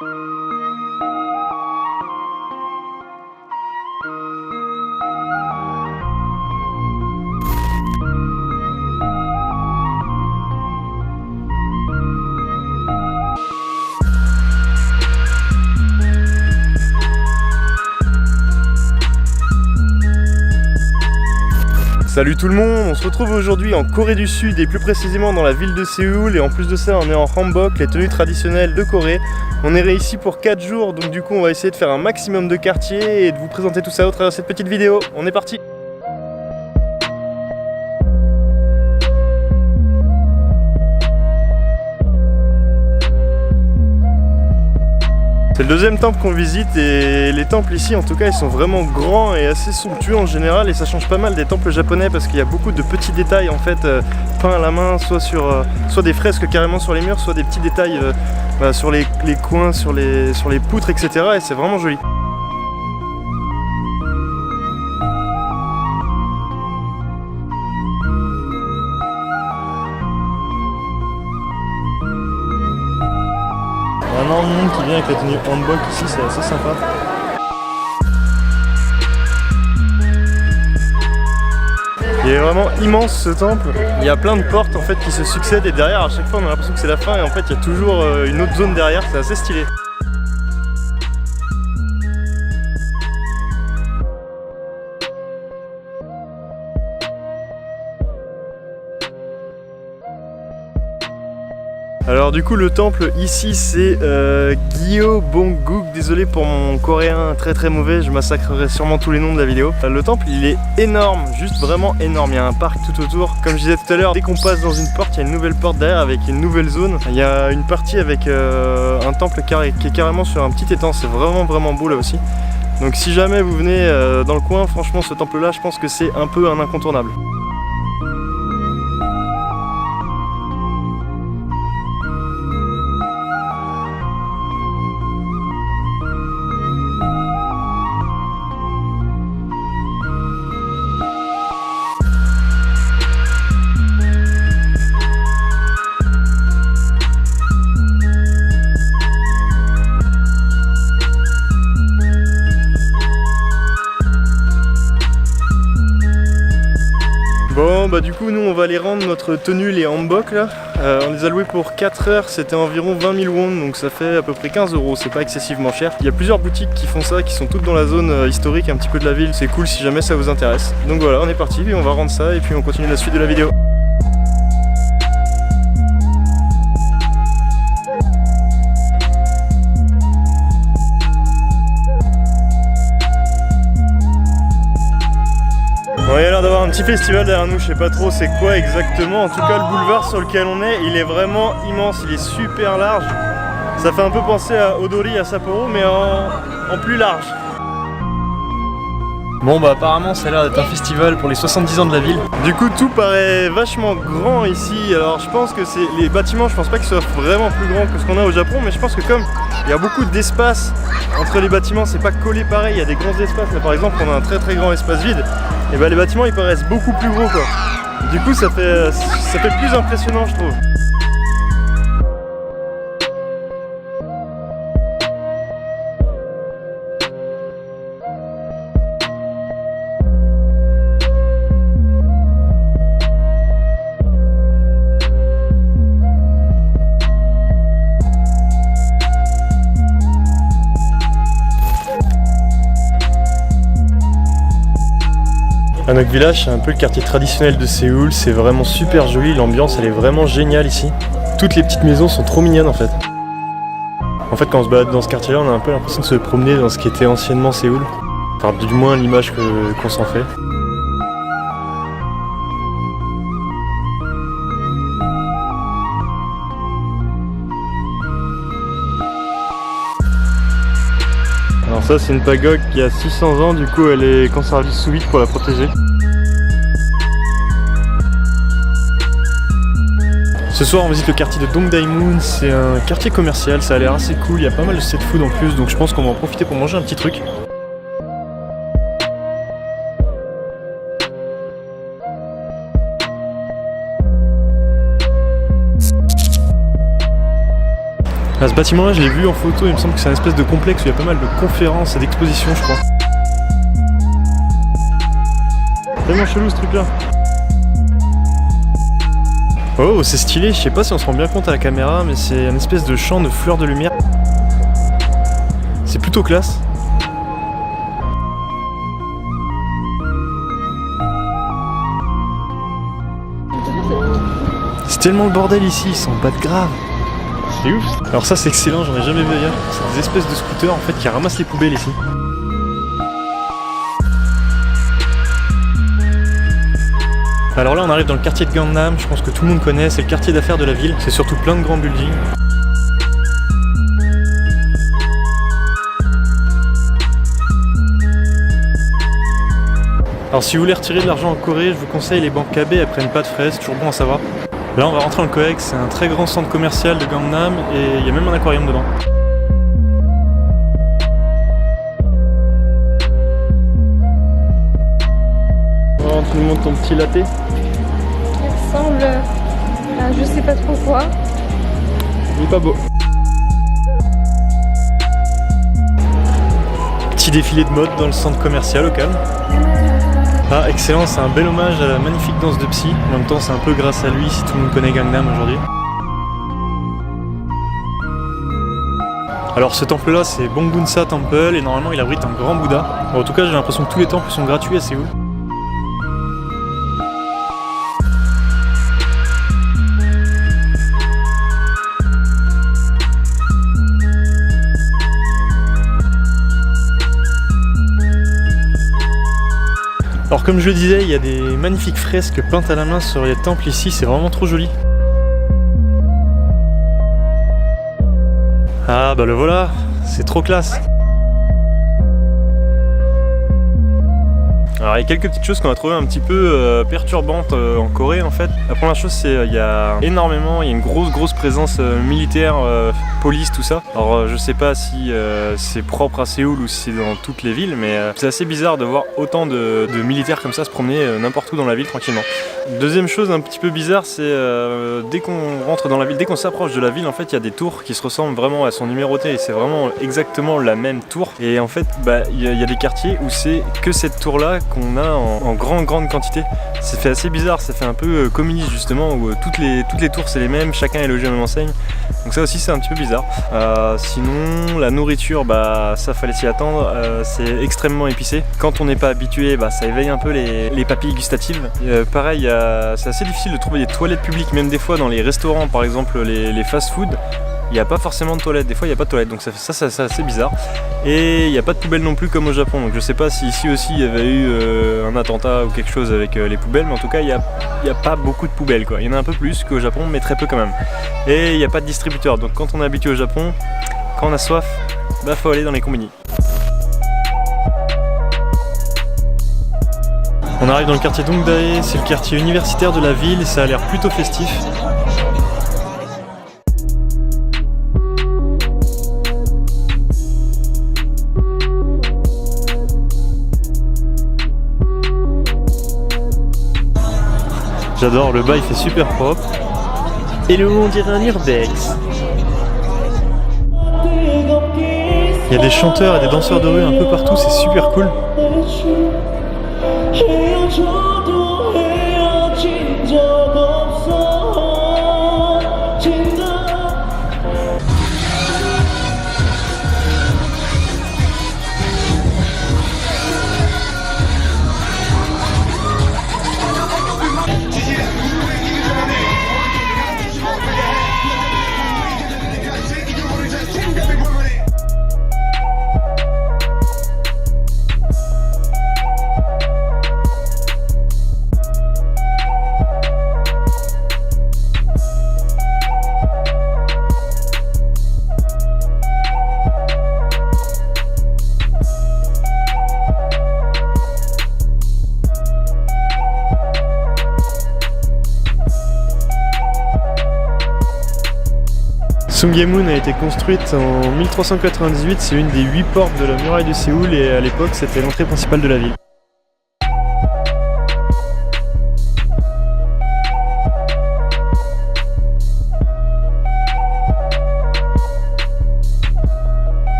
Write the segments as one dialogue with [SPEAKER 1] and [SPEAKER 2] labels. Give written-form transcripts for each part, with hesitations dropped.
[SPEAKER 1] Salut tout le monde, on se retrouve aujourd'hui en Corée du Sud et plus précisément dans la ville de Séoul, et en plus de ça on est en hanbok, les tenues traditionnelles de Corée. On est ici pour 4 jours, donc du coup on va essayer de faire un maximum de quartiers et de vous présenter tout ça au travers de cette petite vidéo. On est parti! C'est le deuxième temple qu'on visite et les temples ici en tout cas ils sont vraiment grands et assez somptueux en général, et ça change pas mal des temples japonais parce qu'il y a beaucoup de petits détails en fait peints à la main, soit des fresques carrément sur les murs, soit des petits détails sur les coins, sur les poutres, etc. et c'est vraiment joli. Il y a énormément de monde qui vient avec la tenue hanbok ici, c'est assez sympa. Il est vraiment immense ce temple. Il y a plein de portes en fait qui se succèdent et derrière à chaque fois on a l'impression que c'est la fin et en fait il y a toujours une autre zone derrière, c'est assez stylé. Alors du coup le temple ici c'est Gyeobongguk, désolé pour mon coréen très mauvais, je massacrerai sûrement tous les noms de la vidéo. Le temple il est énorme, juste vraiment énorme, il y a un parc tout autour. Comme je disais tout à l'heure, dès qu'on passe dans une porte, il y a une nouvelle porte derrière avec une nouvelle zone. Il y a une partie avec un temple qui est carrément sur un petit étang, c'est vraiment beau là aussi. Donc si jamais vous venez dans le coin, franchement ce temple là je pense que c'est un peu un incontournable. Bon bah du coup nous on va aller rendre notre tenue, les hanbok là. On les a loués pour 4 heures, c'était environ 20 000 won, donc ça fait à peu près 15 €, c'est pas excessivement cher. Il y a plusieurs boutiques qui font ça, qui sont toutes dans la zone historique un petit peu de la ville, c'est cool si jamais ça vous intéresse. Donc voilà, on est parti et on va rendre ça et puis on continue la suite de la vidéo. Bon, il y a l'air d'avoir un petit festival derrière nous, je sais pas trop c'est quoi exactement. En tout cas le boulevard sur lequel on est, il est vraiment immense, il est super large. Ça fait un peu penser à Odori à Sapporo mais en plus large. Bon bah apparemment ça a l'air d'être un festival pour les 70 ans de la ville. Du coup tout paraît vachement grand ici. Alors je pense que c'est les bâtiments, je pense pas qu'ils soient vraiment plus grands que ce qu'on a au Japon, mais je pense que comme il y a beaucoup d'espace entre les bâtiments, c'est pas collé pareil, il y a des grands espaces. Là par exemple on a un très grand espace vide, et bah les bâtiments ils paraissent beaucoup plus gros quoi. Du coup ça fait plus impressionnant je trouve. Hanok Village, c'est un peu le quartier traditionnel de Séoul, c'est vraiment super joli, l'ambiance elle est vraiment géniale ici. Toutes les petites maisons sont trop mignonnes en fait. En fait quand on se balade dans ce quartier là, on a un peu l'impression de se promener dans ce qui était anciennement Séoul. Enfin du moins l'image qu'on s'en fait. Alors ça c'est une pagode qui a 600 ans, du coup elle est conservée sous vide pour la protéger. Ce soir on visite le quartier de Dongdaemun, c'est un quartier commercial, ça a l'air assez cool, il y a pas mal de street food en plus, donc je pense qu'on va en profiter pour manger un petit truc. Ce bâtiment là je l'ai vu en photo, il me semble que c'est un espèce de complexe où il y a pas mal de conférences et d'expositions je crois. Tellement chelou ce truc là. Oh c'est stylé, je sais pas si on se rend bien compte à la caméra mais c'est un espèce de champ de fleurs de lumière. C'est plutôt classe. C'est tellement le bordel ici, ils s'en battent grave. C'est ouf. Alors ça c'est excellent, j'en ai jamais vu ailleurs. C'est des espèces de scooters en fait qui ramassent les poubelles ici. Alors là on arrive dans le quartier de Gangnam, je pense que tout le monde connaît, c'est le quartier d'affaires de la ville. C'est surtout plein de grands buildings. Alors si vous voulez retirer de l'argent en Corée, je vous conseille les banques KB, elles prennent pas de frais, c'est toujours bon à savoir. Là on va rentrer dans le COEX, c'est un très grand centre commercial de Gangnam et il y a même un aquarium dedans. Oh, tu nous montres ton petit latte.
[SPEAKER 2] Il ressemble à je sais pas trop quoi.
[SPEAKER 1] Il est pas beau. Petit défilé de mode dans le centre commercial au calme. Ah excellent, c'est un bel hommage à la magnifique danse de Psy. En même temps c'est un peu grâce à lui si tout le monde connaît Gangnam aujourd'hui. Alors ce temple là c'est Bongbunsa Temple et normalement il abrite un grand Bouddha. En tout cas j'ai l'impression que tous les temples sont gratuits à Séoul. Alors comme je le disais, il y a des magnifiques fresques peintes à la main sur les temples ici, c'est vraiment trop joli. Ah bah le voilà, c'est trop classe. Alors il y a quelques petites choses qu'on a trouvées un petit peu perturbantes en Corée en fait. La première chose c'est il y a une grosse présence militaire, police, tout ça. Alors je sais pas si c'est propre à Séoul ou si c'est dans toutes les villes, mais c'est assez bizarre de voir autant de militaires comme ça se promener n'importe où dans la ville tranquillement. Deuxième chose un petit peu bizarre, c'est dès qu'on rentre dans la ville, dès qu'on s'approche de la ville, en fait il y a des tours qui se ressemblent vraiment, elles sont numérotées et c'est vraiment exactement la même tour. Et en fait il y a des quartiers où c'est que cette tour là qu'on a en grande quantité. Ça fait assez bizarre, ça fait un peu communiste justement où toutes les tours c'est les mêmes, chacun est logé à la même enseigne. Donc ça aussi c'est un petit peu bizarre. Sinon la nourriture, ça fallait s'y attendre, c'est extrêmement épicé. Quand on n'est pas habitué, ça éveille un peu les papilles gustatives. Pareil, c'est assez difficile de trouver des toilettes publiques, même des fois dans les restaurants par exemple les fast-food. Il n'y a pas forcément de toilettes, des fois il n'y a pas de toilettes, donc ça c'est assez bizarre. Et il n'y a pas de poubelle non plus comme au Japon, donc je sais pas si ici aussi il y avait eu un attentat ou quelque chose avec les poubelles, mais en tout cas il n'y a pas beaucoup de poubelles quoi. Il y en a un peu plus qu'au Japon, mais très peu quand même. Et il n'y a pas de distributeur, donc quand on est habitué au Japon, quand on a soif, faut aller dans les combini. On arrive dans le quartier Dongdae, c'est le quartier universitaire de la ville, ça a l'air plutôt festif. J'adore, le bas il fait super propre. Et le haut on dirait un urbex. Il y a des chanteurs et des danseurs de rue un peu partout, c'est super cool. Sungyemun a été construite en 1398, c'est une des 8 portes de la muraille de Séoul et à l'époque c'était l'entrée principale de la ville.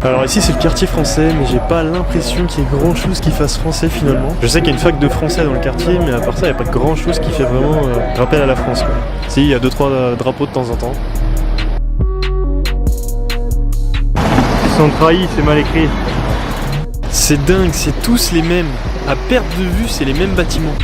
[SPEAKER 1] Alors ici c'est le quartier français, mais j'ai pas l'impression qu'il y ait grand chose qui fasse français finalement. Je sais qu'il y a une fac de français dans le quartier, mais à part ça il n'y a pas grand chose qui fait vraiment rappel à la France quoi. Si, il y a 2-3 drapeaux de temps en temps. Ils sont trahis, c'est mal écrit. C'est dingue, c'est tous les mêmes. À perte de vue, c'est les mêmes bâtiments.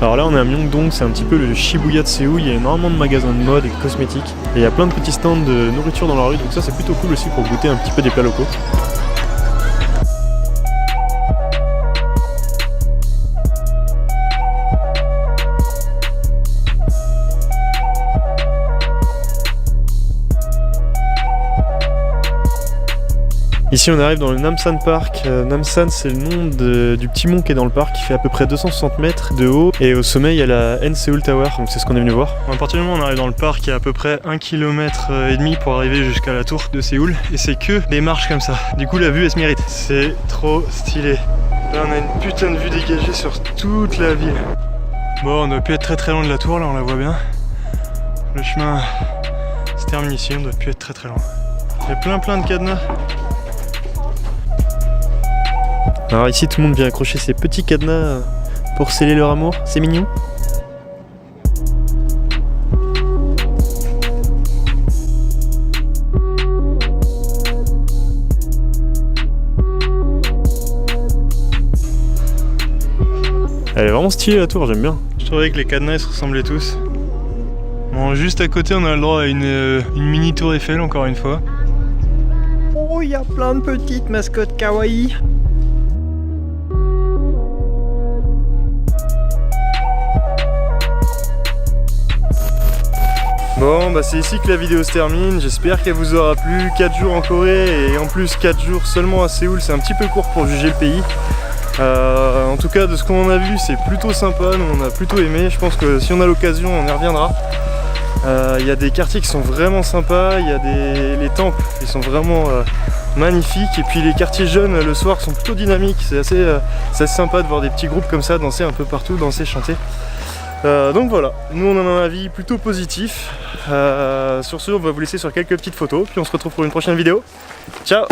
[SPEAKER 1] Alors là on est à Myeongdong, c'est un petit peu le Shibuya de Séoul, il y a énormément de magasins de mode et de cosmétiques. Et il y a plein de petits stands de nourriture dans la rue, donc ça c'est plutôt cool aussi pour goûter un petit peu des plats locaux. Ici on arrive dans le Namsan Park. Namsan c'est le nom du petit mont qui est dans le parc, qui fait à peu près 260 mètres de haut, et au sommet il y a la N Seoul Tower, donc c'est ce qu'on est venu voir. À partir du moment où on arrive dans le parc, il y a à peu près 1,5 km pour arriver jusqu'à la tour de Séoul, et c'est que des marches comme ça. Du coup la vue elle se mérite. C'est trop stylé. Là on a une putain de vue dégagée sur toute la ville. Bon, on doit plus être très loin de la tour, là on la voit bien. Le chemin se termine ici, on doit plus être très loin. Il y a plein de cadenas. Alors ici tout le monde vient accrocher ses petits cadenas pour sceller leur amour, c'est mignon. Elle est vraiment stylée la tour, j'aime bien. Je trouvais que les cadenas ils se ressemblaient tous. Bon, juste à côté on a le droit à une mini tour Eiffel encore une fois. Oh, il y a plein de petites mascottes kawaii. Bon bah c'est ici que la vidéo se termine, j'espère qu'elle vous aura plu. 4 jours en Corée et en plus 4 jours seulement à Séoul, c'est un petit peu court pour juger le pays. En tout cas de ce qu'on a vu c'est plutôt sympa, nous on a plutôt aimé, je pense que si on a l'occasion on y reviendra. Il y a des quartiers qui sont vraiment sympas, il y a les temples qui sont vraiment magnifiques, et puis les quartiers jeunes le soir sont plutôt dynamiques, c'est assez sympa de voir des petits groupes comme ça danser un peu partout, danser, chanter. Donc voilà, nous on en a un avis plutôt positif. Sur ce on va vous laisser sur quelques petites photos, puis on se retrouve pour une prochaine vidéo. Ciao!